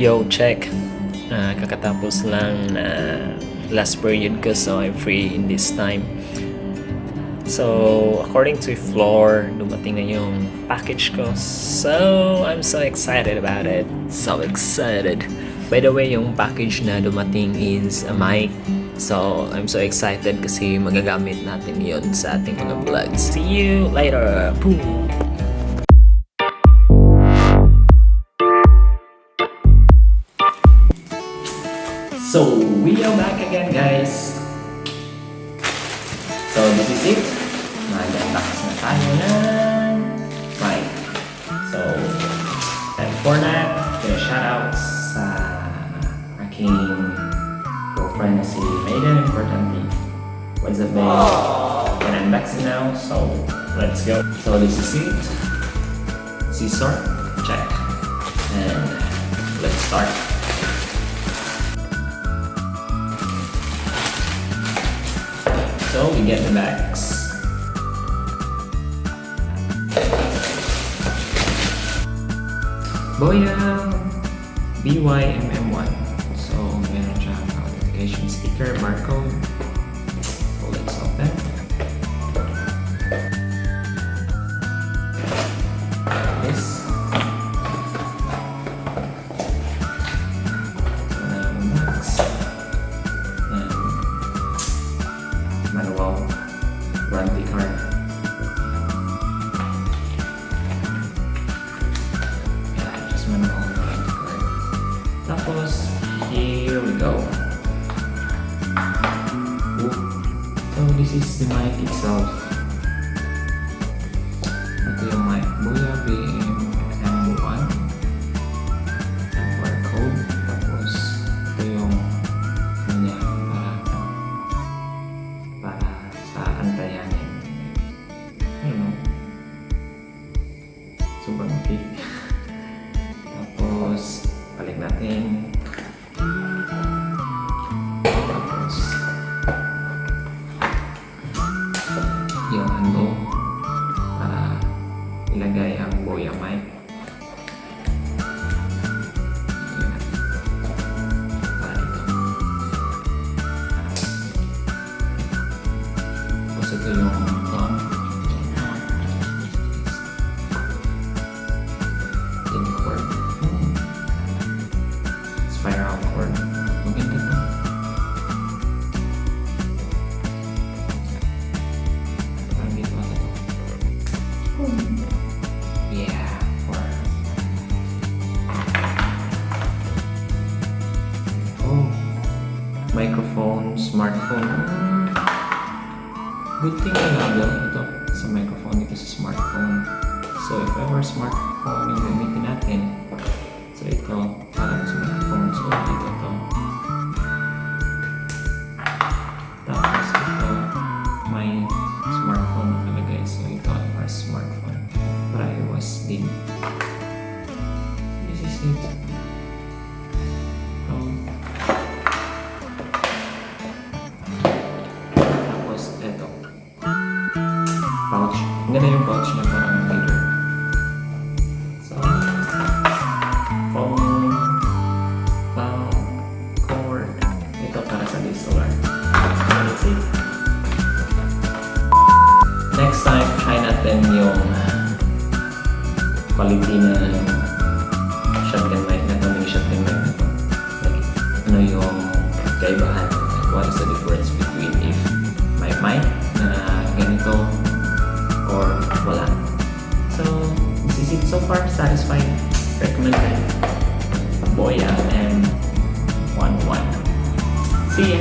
Yo, check. Kakatapos lang na last period ko, so I'm free in this time. So, according to floor, dumating na yung package ko. So, I'm so excited about it. So excited. By the way, yung package na dumating is a mic. So, I'm so excited kasi magagamit natin yon sa ating mga vlogs. See you later! Boom! So, we are back again, guys. So, this is it. Mag-unbox na tayo ng mic. So, and for that, shoutouts sa aking girlfriend na si Maiden, importantly. What's up, babe? And unboxing now, so let's go. So, this is it. Scissor, check. And let's start. So we get the bags. Boya BY-MM1. So meron siyang authentication sticker, barcode. So let's open. This. Manual warranty card. Yeah, just manual warranty card. Tapos, here we go. Ooh. So, this is the mic itself. Ito yung mic. Boya BY-MM1. Barcode. Tapos, ito yung kanya para sa unti-unting. I don't know. Sobrang okay. Tapos, balik natin. Tapos, yung handle para ilagay ang Boya mic. Ayan. Para dito. Tapos ito yung thumb. Yung cord. Spiral cord. Maganda ito. Parang dito ata ito. Yeah. Oh. Microphone, smartphone. Good thing na ito sa microphone, ito sa smartphone. So if ever smartphone yung gamitin natin, so ito para sa microphone. So dito ito. Tapos ito may smartphone nakalagay. So ito para smartphone. Para iwas din. This is it. Tapos ito. Pouch. Ang ganda yung pouch niya, parang leader. So, phone, cord. Ito para sa DSLR. That's it. Next time, try natin yung quality ng shotgun mic na ito. May shotgun mic na ito. Like, ano yung kaibahan? Like, what is the difference between if may mic na ganito or wala. So, this is it so far. Satisfied. Recommended. Boya M11. See ya!